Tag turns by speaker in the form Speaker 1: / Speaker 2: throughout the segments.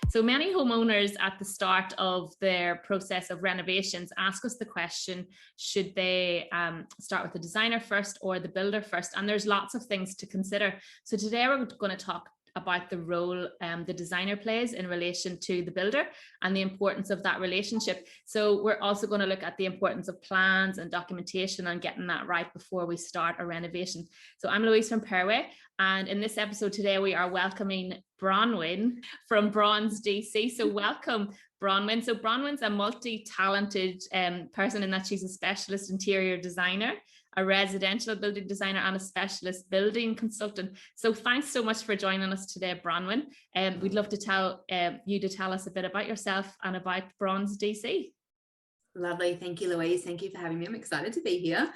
Speaker 1: So many homeowners at the start of their process of renovations ask us the question, should they start with the designer first or the builder first? And there's lots of things to consider. So today we're going to talk about the role the designer plays in relation to the builder and the importance of that relationship. So we're also going to look at the importance of plans and documentation and getting that right before we start a renovation. So I'm Louise from Perway, and in this episode today we are welcoming Bronwyn from Bronze DC. So welcome, Bronwyn. So Bronwyn's a multi-talented person in that she's a specialist interior designer, a residential building designer, and a specialist building consultant. So thanks so much for joining us today, Bronwyn. We'd love to tell you to tell us a bit about yourself and about Bronze DC.
Speaker 2: Lovely. Thank you, Louise. Thank you for having me. I'm excited to be here.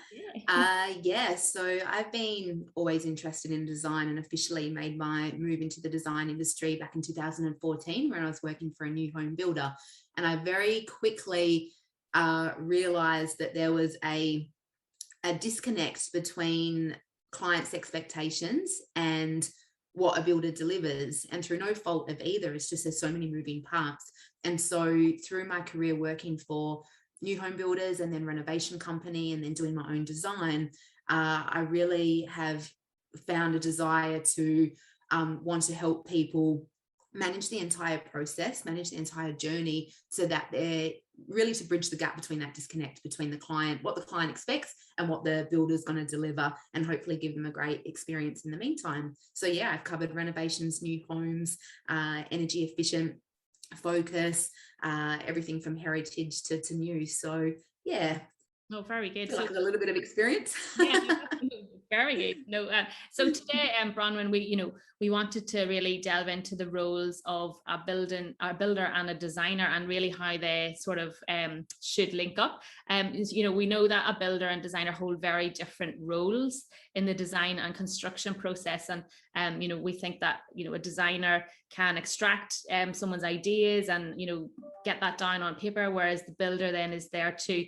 Speaker 2: So I've been always interested in design and officially made my move into the design industry back in 2014 when I was working for a new home builder. And I very quickly realized that there was a disconnect between clients' expectations and what a builder delivers, and through no fault of either. It's just there's so many moving parts. And so through my career working for new home builders and then renovation company and then doing my own design, I really have found a desire to want to help people manage the entire process, manage the entire journey, so that they're really to bridge the gap between that disconnect between the client, what the client expects and what the builder's going to deliver, and hopefully give them a great experience in the meantime. So yeah, I've covered renovations, new homes, energy efficient focus, everything from heritage to new. So yeah.
Speaker 1: Oh, very good.
Speaker 2: So like a little bit of experience.
Speaker 1: Yeah, very good. No, so today, Bronwyn, we wanted to really delve into the roles of a builder and a designer, and really how they sort of should link up. We know that a builder and designer hold very different roles in the design and construction process, and we think that a designer can extract someone's ideas and get that down on paper, whereas the builder then is there to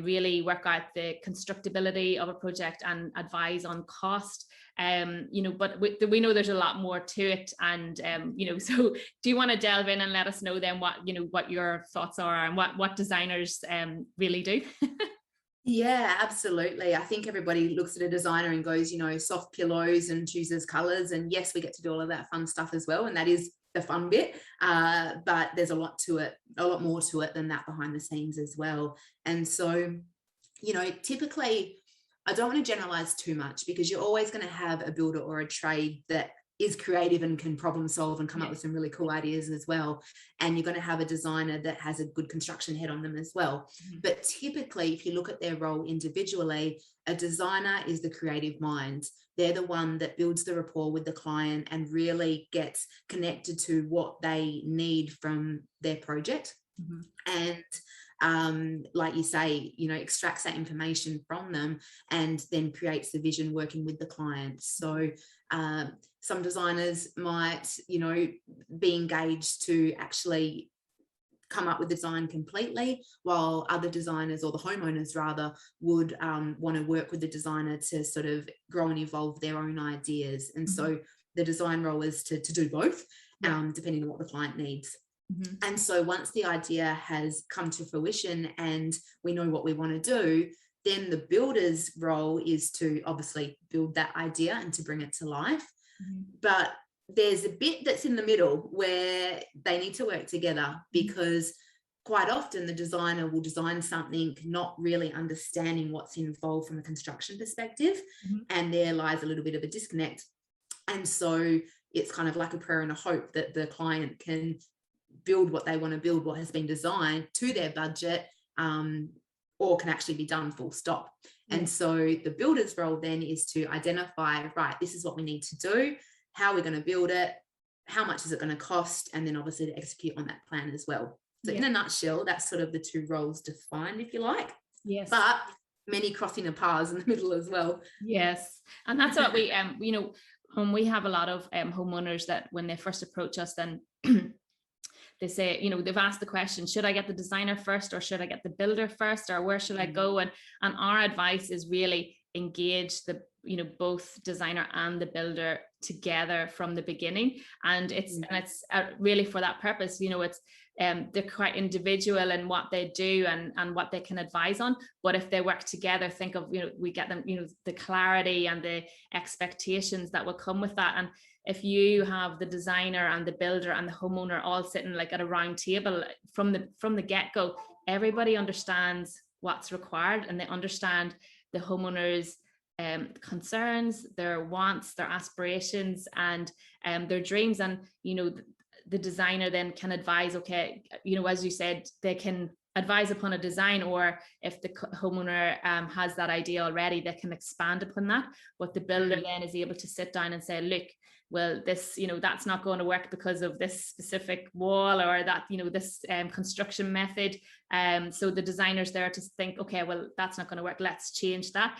Speaker 1: really work out the constructability of a project and advise on cost. But we know there's a lot more to it, and so do you want to delve in and let us know then what your thoughts are and what designers really do?
Speaker 2: Yeah, absolutely. I think everybody looks at a designer and goes, soft pillows and chooses colors, and yes, we get to do all of that fun stuff as well, and that is the fun bit, but there's a lot more to it than that behind the scenes as well. And so typically I don't want to generalize too much, because you're always going to have a builder or a trade that is creative and can problem solve and come up with some really cool ideas as well. And you're going to have a designer that has a good construction head on them as well. Mm-hmm. But typically, if you look at their role individually, a designer is the creative mind. They're the one that builds the rapport with the client and really gets connected to what they need from their project. Mm-hmm. And like you say, extracts that information from them and then creates the vision working with the client. So some designers might, be engaged to actually come up with the design completely, while other designers, or the homeowners rather, would want to work with the designer to sort of grow and evolve their own ideas. And mm-hmm. so the design role is to do both, depending on what the client needs. Mm-hmm. And so once the idea has come to fruition and we know what we want to do, then the builder's role is to obviously build that idea and to bring it to life. Mm-hmm. But there's a bit that's in the middle where they need to work together, because quite often the designer will design something not really understanding what's involved from a construction perspective, mm-hmm. and there lies a little bit of a disconnect. And so it's kind of like a prayer and a hope that the client can build what they want to build, what has been designed to their budget, or can actually be done full stop. Yeah. And so the builder's role then is to identify, right, this is what we need to do, how we're going to build it, how much is it going to cost, and then obviously to execute on that plan as well. So in a nutshell, that's sort of the two roles defined, if you like. Yes. But many crossing the paths in the middle as well.
Speaker 1: Yes. And that's what we, when we have a lot of homeowners that when they first approach us, then they say, they've asked the question, should I get the designer first, or should I get the builder first, or where should I go? And our advice is really engage the both designer and the builder together from the beginning. And it's really for that purpose. It's they're quite individual in what they do and what they can advise on. But if they work together, think of, we get them, the clarity and the expectations that will come with that. And if you have the designer and the builder and the homeowner all sitting like at a round table from the get-go, everybody understands what's required, and they understand the homeowner's concerns, their wants, their aspirations, and their dreams. And the designer then can advise, okay, as you said, they can advise upon a design, or if the homeowner has that idea already, they can expand upon that. But the builder then is able to sit down and say, look, well, this, that's not going to work because of this specific wall, or that, this construction method. So the designer's there to think, okay, well, that's not going to work, let's change that.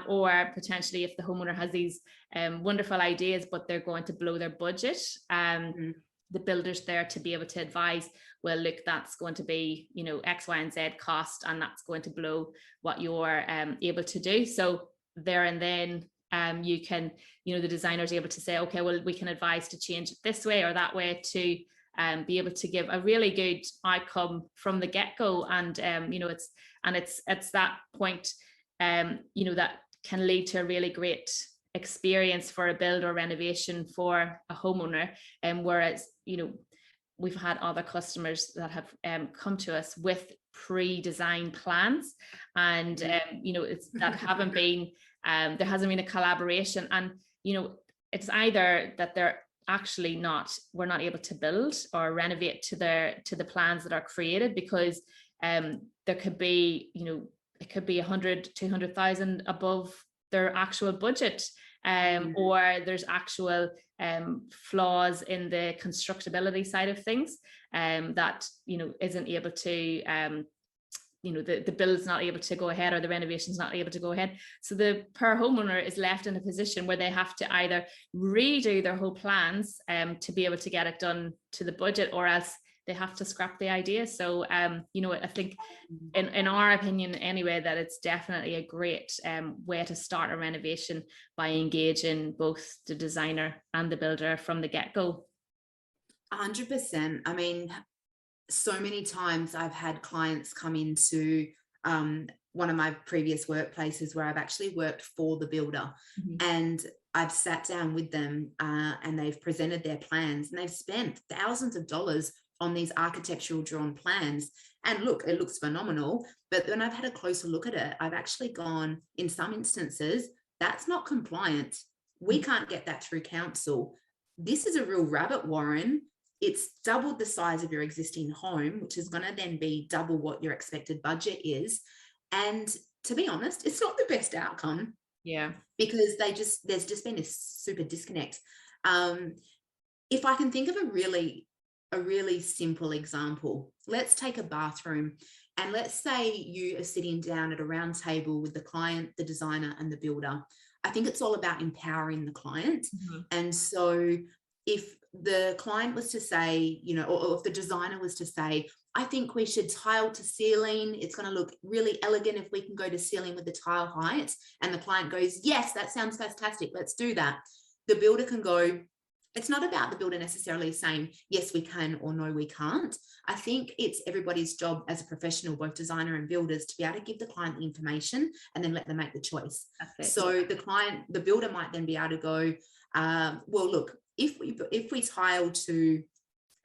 Speaker 1: Or potentially if the homeowner has these wonderful ideas, but they're going to blow their budget, the builder's there to be able to advise, well, look, that's going to be, X, Y, and Z cost, and that's going to blow what you're able to do. So there and then, you can, the designer's able to say, okay, well, we can advise to change it this way or that way to be able to give a really good outcome from the get-go. And it's that point, that can lead to a really great experience for a build or renovation for a homeowner. And whereas, we've had other customers that have come to us with pre-designed plans, and it's that haven't been there hasn't been a collaboration, and it's either that they're actually we're not able to build or renovate to the plans that are created, because there could be, it could be 100,000-200,000 above their actual budget, or there's actual flaws in the constructability side of things that isn't able to the build's not able to go ahead, or the renovation's not able to go ahead. So the per homeowner is left in a position where they have to either redo their whole plans to be able to get it done to the budget, or else they have to scrap the idea. So I think in our opinion anyway, that it's definitely a great way to start a renovation, by engaging both the designer and the builder from the get-go.
Speaker 2: 100%. I mean, so many times I've had clients come into one of my previous workplaces where I've actually worked for the builder, and I've sat down with them and they've presented their plans, and they've spent thousands of dollars on these architectural drawn plans. And look, it looks phenomenal. But when I've had a closer look at it, I've actually gone, in some instances, that's not compliant. We can't get that through council. This is a real rabbit warren. It's doubled the size of your existing home, which is going to then be double what your expected budget is. And to be honest, it's not the best outcome.
Speaker 1: Yeah.
Speaker 2: Because there's just been this super disconnect. If I can think of a really simple example, let's take a bathroom, and let's say you are sitting down at a round table with the client, the designer, and the builder. I think it's all about empowering the client. And so if the client was to say, or if the designer was to say, I think we should tile to ceiling, it's going to look really elegant if we can go to ceiling with the tile height, and the client goes, yes, that sounds fantastic, let's do that. The builder can go, it's not about the builder necessarily saying, yes, we can, or no, we can't. I think it's everybody's job as a professional, both designer and builders, to be able to give the client the information and then let them make the choice. So the builder might then be able to go, well, look, if we tile to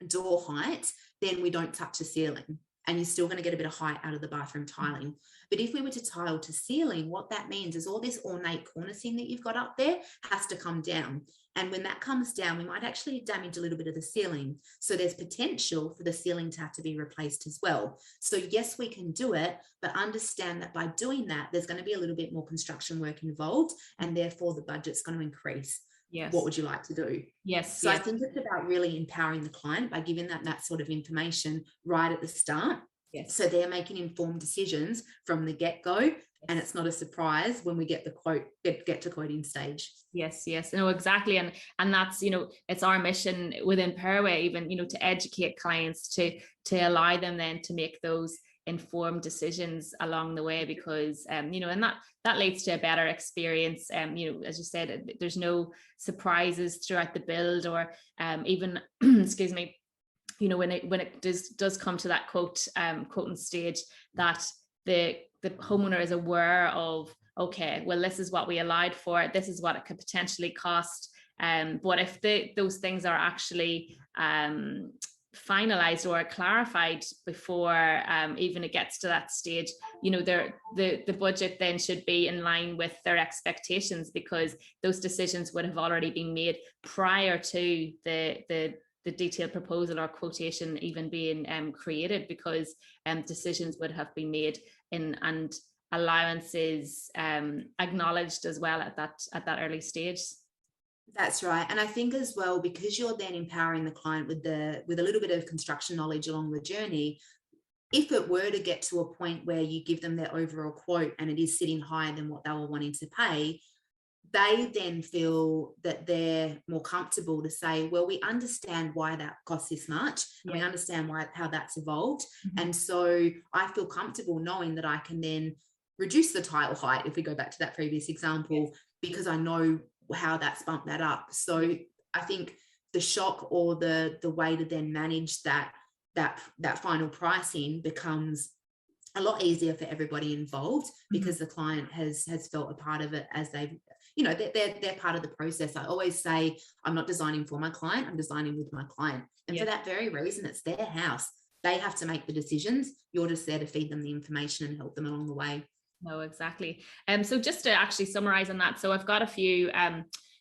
Speaker 2: door height, then we don't touch the ceiling, and you're still going to get a bit of height out of the bathroom tiling. But if we were to tile to ceiling, what that means is all this ornate cornicing that you've got up there has to come down. And when that comes down, we might actually damage a little bit of the ceiling. So there's potential for the ceiling to have to be replaced as well. So yes, we can do it, but understand that by doing that, there's going to be a little bit more construction work involved, and therefore the budget's going to increase.
Speaker 1: Yes.
Speaker 2: What would you like to do?
Speaker 1: Yes.
Speaker 2: So I think it's about really empowering the client by giving them that sort of information right at the start.
Speaker 1: Yes.
Speaker 2: So they're making informed decisions from the get-go, and it's not a surprise when we get to quoting stage.
Speaker 1: Yes, no, exactly. And that's, it's our mission within Perway, even, to educate clients, to allow them then to make those informed decisions along the way, because you know, and that leads to a better experience. You know, as you said, there's no surprises throughout the build, or even excuse me, you know, when it does come to that quoting stage, that the homeowner is aware of, okay, well, this is what we allowed for, this is what it could potentially cost. But if those things are actually finalized or clarified before even it gets to that stage, you know, the budget then should be in line with their expectations, because those decisions would have already been made prior to the detailed proposal or quotation even being created, because decisions would have been made and allowances acknowledged as well at that early stage.
Speaker 2: That's right. And I think as well, because you're then empowering the client with a little bit of construction knowledge along the journey, if it were to get to a point where you give them their overall quote and it is sitting higher than what they were wanting to pay, they then feel that they're more comfortable to say, well, we understand why that costs this much, and we understand how that's evolved. And so I feel comfortable knowing that I can then reduce the tile height, if we go back to that previous example, because I know how that's bumped that up. So I think the shock or the way to then manage that final pricing becomes a lot easier for everybody involved, because the client has felt a part of it as they've, you know, they're part of the process. I always say, I'm not designing for my client, I'm designing with my client. And for that very reason, it's their house. They have to make the decisions. You're just there to feed them the information and help them along the way.
Speaker 1: No, exactly. So just to actually summarize on that, so I've got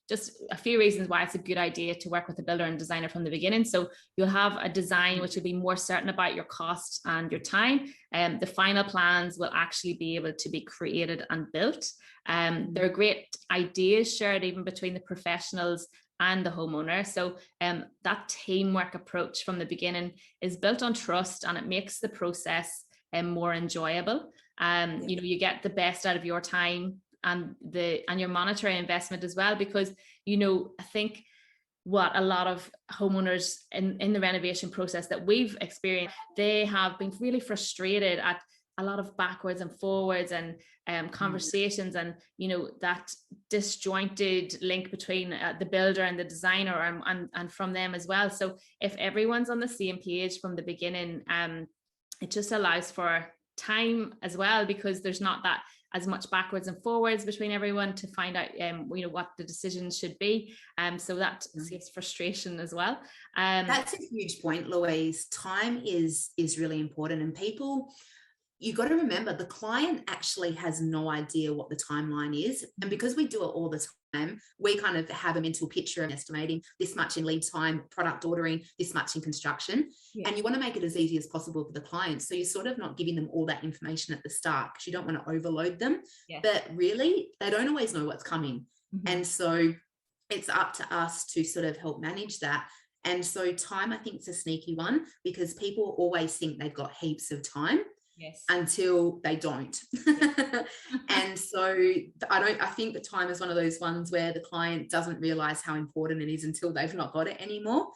Speaker 1: just a few reasons why it's a good idea to work with a builder and designer from the beginning. So you'll have a design which will be more certain about your cost and your time. The final plans will actually be able to be created and built. There are great ideas shared even between the professionals and the homeowner. So that teamwork approach from the beginning is built on trust, and it makes the process more enjoyable. You know, you get the best out of your time and your monetary investment as well, because, you know, I think what a lot of homeowners in the renovation process that we've experienced, they have been really frustrated at a lot of backwards and forwards and conversations, and, you know, that disjointed link between the builder and the designer, and from them as well. So if everyone's on the same page from the beginning, it just allows for time as well, because there's not that as much backwards and forwards between everyone to find out you know, what the decisions should be, so that saves frustration as well.
Speaker 2: That's a huge point, Louise. Time is really important, and people, you got to remember, the client actually has no idea what the timeline is, and because we do it all the time, we kind of have a mental picture of estimating this much in lead time, product ordering this much in construction, and you want to make it as easy as possible for the client. So you're sort of not giving them all that information at the start, because you don't want to overload them. But really, they don't always know what's coming, and so it's up to us to sort of help manage that. And so time, I think, is a sneaky one, because people always think they've got heaps of time. Until they don't. And so I think that time is one of those ones where the client doesn't realize how important it is until they've not got it anymore.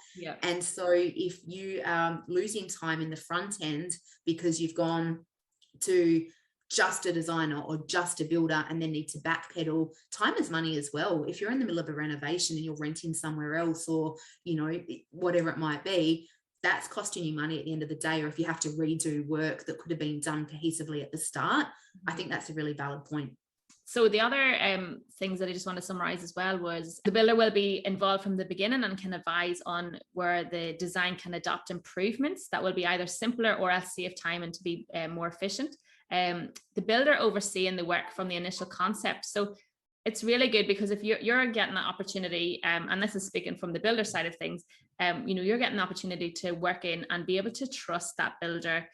Speaker 2: And so if you are losing time in the front end because you've gone to just a designer or just a builder and then need to backpedal, time is money as well. If you're in the middle of a renovation and you're renting somewhere else, or, you know, whatever it might be, that's costing you money at the end of the day. Or if you have to redo work that could have been done cohesively at the start, I think that's a really valid point.
Speaker 1: So the other things that I just want to summarize as well was the builder will be involved from the beginning and can advise on where the design can adopt improvements that will be either simpler or else save time and to be more efficient. The builder overseeing the work from the initial concept. So it's really good, because if you're getting that opportunity, and this is speaking from the builder side of things, you know, you're getting the opportunity to work in and be able to trust that builder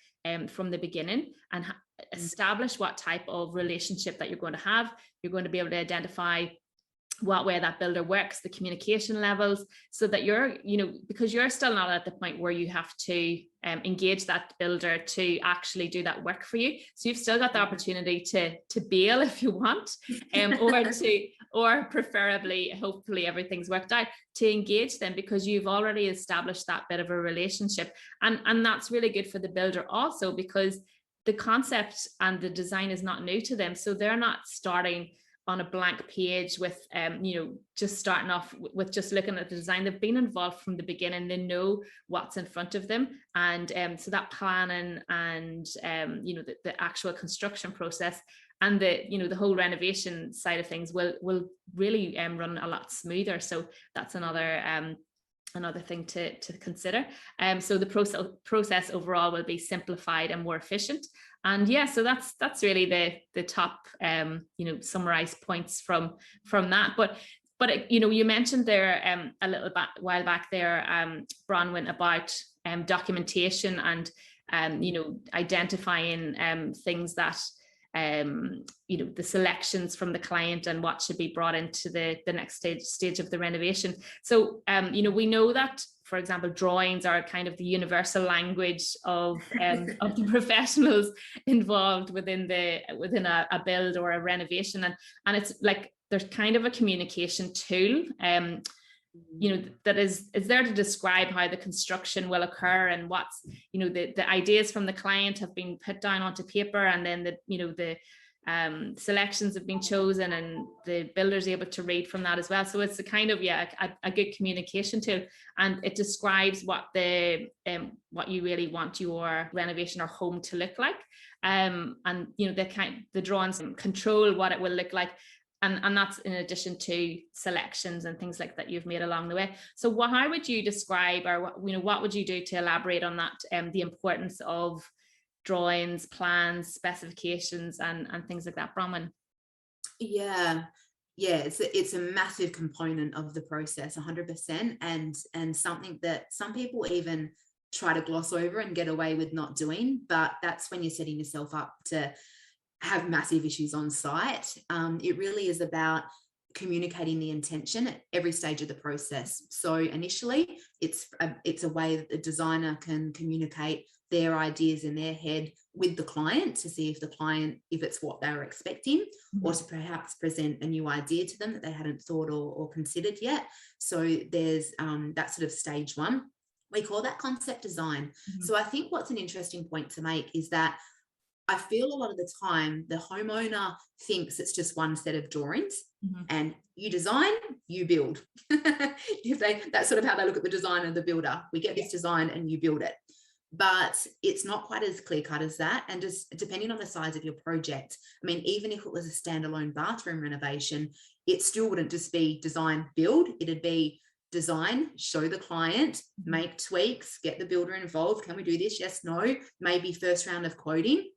Speaker 1: from the beginning, and establish what type of relationship that you're going to have. You're going to be able to identify what way that builder works, the communication levels, so that you're, you know, because you're still not at the point where you have to engage that builder to actually do that work for you. So you've still got the opportunity to bail if you want, or preferably, hopefully everything's worked out, to engage them, because you've already established that bit of a relationship. And that's really good for the builder also, because the concept and the design is not new to them. So they're not starting on a blank page with, just starting off with just looking at the design. They've been involved from the beginning. They know what's in front of them. And so that planning and, the actual construction process and the whole renovation side of things will really run a lot smoother. So that's another thing to consider. So the process overall will be simplified and more efficient. And yeah, so that's really the top summarized points from that. But you mentioned there a little while back there, Bronwyn, about documentation and identifying things that the selections from the client and what should be brought into the next stage of the renovation. So we know that, for example, drawings are kind of the universal language of the professionals involved within a build or a renovation, and it's like there's kind of a communication tool that is there to describe how the construction will occur, and what's the ideas from the client have been put down onto paper, and then the selections have been chosen, and the builder's able to read from that as well. So it's a kind of a good communication tool, and it describes what you really want your renovation or home to look like, and the drawings control what it will look like. And that's in addition to selections and things like that you've made along the way. So how would you describe, or what would you do to elaborate on that, the importance of drawings, plans, specifications, and things like that, Bronwyn?
Speaker 2: Yeah, it's a massive component of the process, 100%, and something that some people even try to gloss over and get away with not doing. But that's when you're setting yourself up to have massive issues on site. It really is about communicating the intention at every stage of the process. So initially, it's a way that the designer can communicate their ideas in their head with the client to see if it's what they were expecting, or to perhaps present a new idea to them that they hadn't thought or considered yet. So there's that sort of stage one. We call that concept design. So I think what's an interesting point to make is that I feel a lot of the time the homeowner thinks it's just one set of drawings, and you design, you build. That's sort of how they look at the design and the builder. We get this design and you build it. But it's not quite as clear cut as that. And just depending on the size of your project, I mean, even if it was a standalone bathroom renovation, it still wouldn't just be design, build. It'd be design, show the client, make tweaks, get the builder involved. Can we do this? Yes, no. Maybe first round of quoting.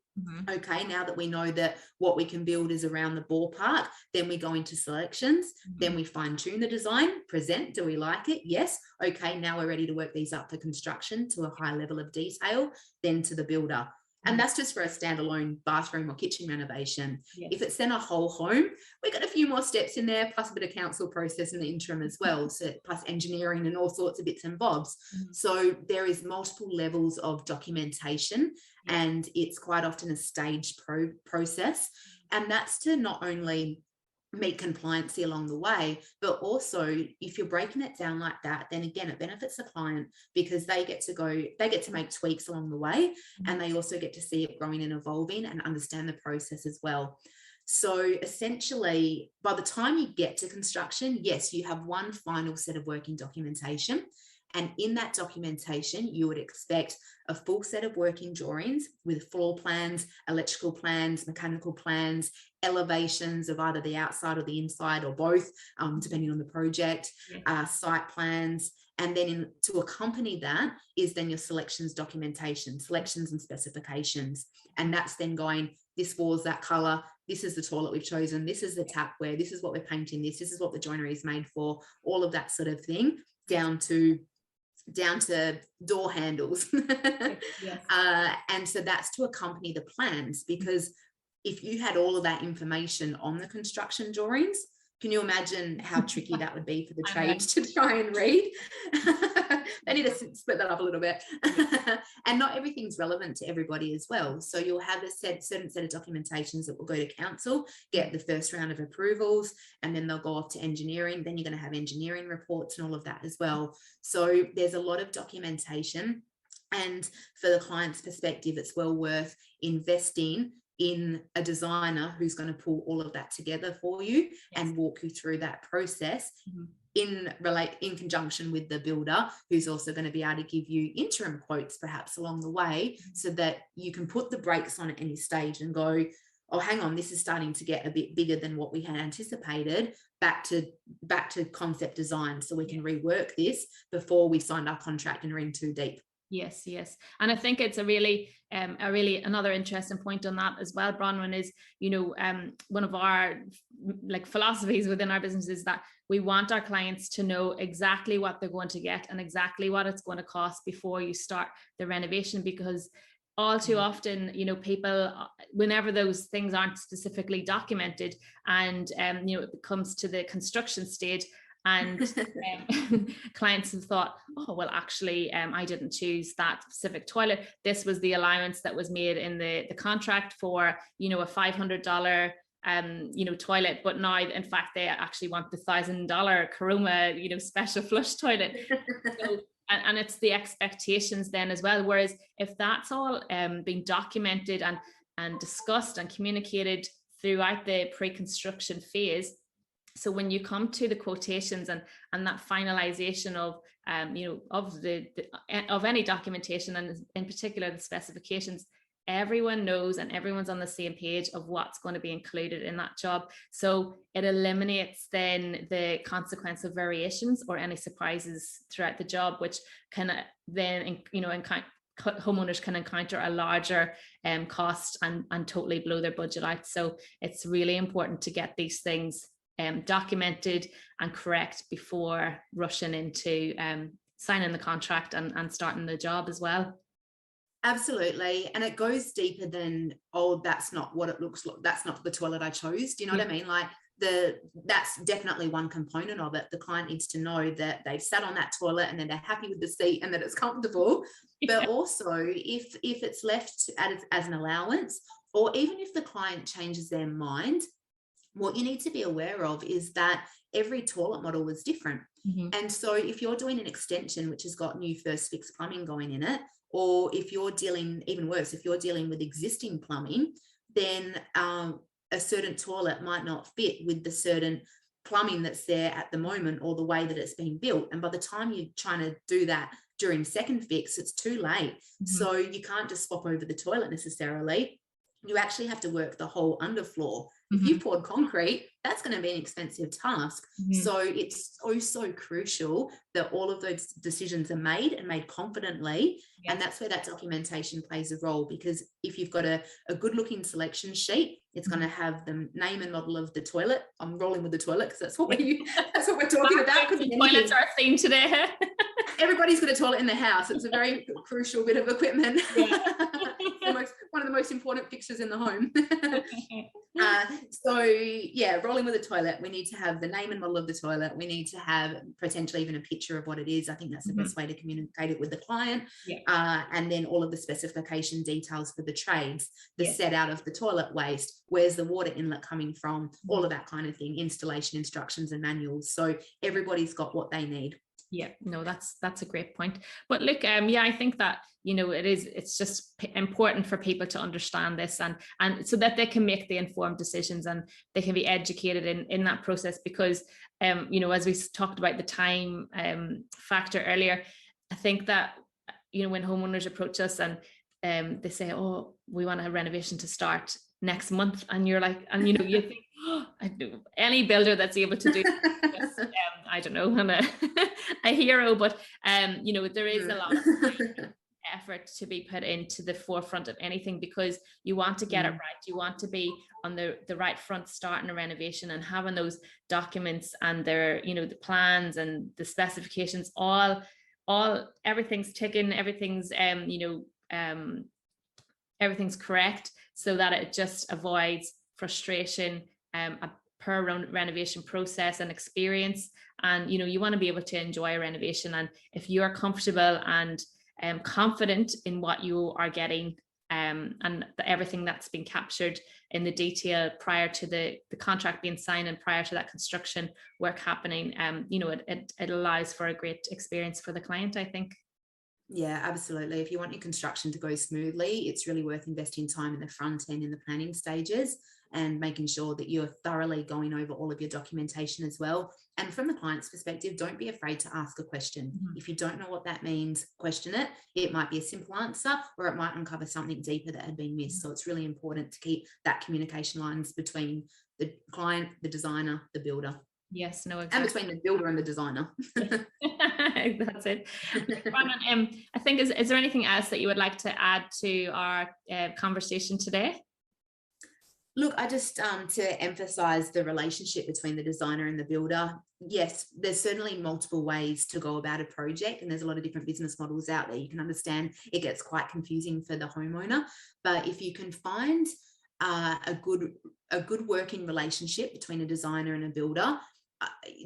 Speaker 2: Okay, now that we know that what we can build is around the ballpark, then we go into selections, then we fine tune the design, present, do we like it? Yes. Okay, now we're ready to work these up for construction to a high level of detail, then to the builder. And that's just for a standalone bathroom or kitchen renovation. If it's then a whole home, we've got a few more steps in there, plus a bit of council process in the interim as well, so plus engineering and all sorts of bits and bobs. So there is multiple levels of documentation, and it's quite often a staged process. And that's to not only meet compliancy along the way, but also if you're breaking it down like that, then again it benefits the client because they get to make tweaks along the way, and they also get to see it growing and evolving and understand the process as well. So essentially, by the time you get to construction, yes, you have one final set of working documentation. And in that documentation, you would expect a full set of working drawings with floor plans, electrical plans, mechanical plans, elevations of either the outside or the inside or both, depending on the project, site plans. And then to accompany that is then your selections documentation, selections and specifications. And that's then going, this wall's that color, this is the toilet we've chosen, this is the tapware, this is what we're painting, this is what the joinery is made for, all of that sort of thing, down to door handles. And so that's to accompany the plans, because if you had all of that information on the construction drawings, can you imagine how tricky that would be for the trades to try and read? They need to split that up a little bit. And not everything's relevant to everybody as well. So you'll have a certain set of documentations that will go to council, get the first round of approvals, and then they'll go off to engineering. Then you're going to have engineering reports and all of that as well. So there's a lot of documentation. And for the client's perspective, it's well worth investing in a designer who's going to pull all of that together for you and walk you through that process in conjunction with the builder, who's also going to be able to give you interim quotes perhaps along the way, so that you can put the brakes on at any stage and go, oh, hang on, this is starting to get a bit bigger than what we had anticipated, back to concept design, so we can rework this before we signed our contract and are in too deep.
Speaker 1: Yes, yes. And I think it's a really another interesting point on that as well, Bronwyn, is, one of our philosophies within our business is that we want our clients to know exactly what they're going to get and exactly what it's going to cost before you start the renovation, because all too often, people, whenever those things aren't specifically documented and, it comes to the construction stage, and clients have thought, oh, well, actually, I didn't choose that specific toilet. This was the allowance that was made in the contract for, a $500 toilet, but now in fact they actually want the $1,000 Karoma, special flush toilet. So, and it's the expectations then as well. Whereas if that's all being documented and discussed and communicated throughout the pre-construction phase, so when you come to the quotations and that finalization of of any documentation, and in particular the specifications, everyone knows and everyone's on the same page of what's going to be included in that job. So it eliminates then the consequence of variations or any surprises throughout the job, which can then, homeowners can encounter a larger cost and totally blow their budget out. So it's really important to get these things documented and correct before rushing into signing the contract and starting the job as well.
Speaker 2: Absolutely. And it goes deeper than, oh, that's not what it looks like, that's not the toilet I chose. Do you know what I mean? Like that's definitely one component of it. The client needs to know that they've sat on that toilet and then they're happy with the seat and that it's comfortable. But also if it's left as an allowance, or even if the client changes their mind, what you need to be aware of is that every toilet model is different. And so if you're doing an extension which has got new first fix plumbing going in it, or if you're dealing, even worse, if you're dealing with existing plumbing, then a certain toilet might not fit with the certain plumbing that's there at the moment or the way that it's been built. And by the time you're trying to do that during second fix, it's too late. So you can't just swap over the toilet necessarily. You actually have to work the whole underfloor. If you poured concrete, that's going to be an expensive task. So it's so crucial that all of those decisions are made and made confidently. And that's where that documentation plays a role, because if you've got a good looking selection sheet, it's going to have the name and model of the toilet. I'm rolling with the toilet because that's what we're talking about.
Speaker 1: Toilets are a theme today.
Speaker 2: Everybody's got a toilet in their house. It's a very crucial bit of equipment. One of the most important fixtures in the home. So yeah, rolling with a toilet, we need to have the name and model of the toilet. We need to have potentially even a picture of what it is. I think that's the best way to communicate it with the client. And then all of the specification details for the trades, the set out of the toilet waste, where's the water inlet coming from, all of that kind of thing, installation instructions and manuals. So everybody's got what they need.
Speaker 1: Yeah, no, that's a great point. But look, I think that, it's just important for people to understand this and so that they can make the informed decisions and they can be educated in that process, because, as we talked about the time factor earlier, I think that, when homeowners approach us and they say, oh, we want a renovation to start next month, and you're like, and you think, oh, any builder that's able to do this, I don't know, I'm a hero, but there is a lot of effort to be put into the forefront of anything, because you want to get it right. You want to be on the right front starting a renovation and having those documents and their, the plans and the specifications, all everything's ticking, everything's everything's correct, so that it just avoids frustration per renovation process and experience. And you want to be able to enjoy a renovation, and if you're comfortable and confident in what you are getting, and everything that's been captured in the detail prior to the contract being signed and prior to that construction work happening, it allows for a great experience for the client, I think.
Speaker 2: Yeah, absolutely. If you want your construction to go smoothly, it's really worth investing time in the front end in the planning stages and making sure that you're thoroughly going over all of your documentation as well. And from the client's perspective, don't be afraid to ask a question.
Speaker 1: Mhm.
Speaker 2: If you don't know what that means, question it. It might be a simple answer, or it might uncover something deeper that had been missed. So it's really important to keep that communication lines between the client, the designer, the builder,
Speaker 1: Yes, no,
Speaker 2: and
Speaker 1: exactly.
Speaker 2: between the builder and the designer.
Speaker 1: That's it. Bronwyn, I think, is there anything else that you would like to add to our conversation today?
Speaker 2: Look, I just to emphasize the relationship between the designer and the builder. Yes, there's certainly multiple ways to go about a project, and there's a lot of different business models out there. You can understand it gets quite confusing for the homeowner, but if you can find a good working relationship between a designer and a builder,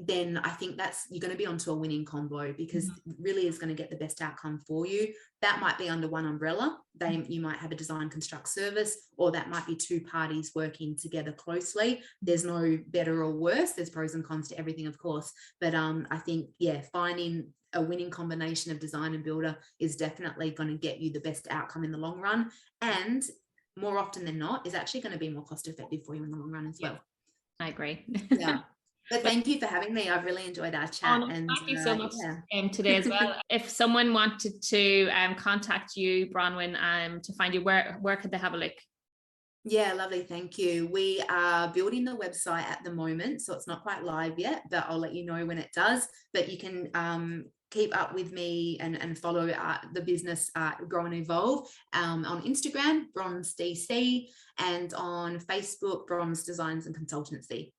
Speaker 2: then I think you're going to be onto a winning combo, because it really is going to get the best outcome for you. That might be under one umbrella. You might have a design construct service, or that might be two parties working together closely. There's no better or worse. There's pros and cons to everything, of course. But I think, yeah, finding a winning combination of design and builder is definitely going to get you the best outcome in the long run. And more often than not, is actually going to be more cost effective for you in the long run as well.
Speaker 1: I agree.
Speaker 2: Yeah. But thank you for having me. I've really enjoyed our chat.
Speaker 1: And thank you so much today as well. If someone wanted to contact you, Bronwyn, to find you, where could they have a look?
Speaker 2: Yeah, lovely. Thank you. We are building the website at the moment, so it's not quite live yet, but I'll let you know when it does. But you can keep up with me and follow the business Grow and Evolve on Instagram, Bronze DC, and on Facebook, Bronze Designs and Consultancy.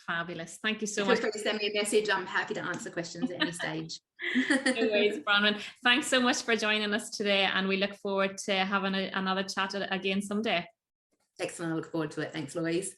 Speaker 1: Fabulous. Thank you so
Speaker 2: Feel
Speaker 1: much.
Speaker 2: free to send me a message. I'm happy to answer questions at any stage.
Speaker 1: No worries, Bronwyn. Thanks so much for joining us today, and we look forward to having another chat again someday.
Speaker 2: Excellent. I look forward to it. Thanks, Louise.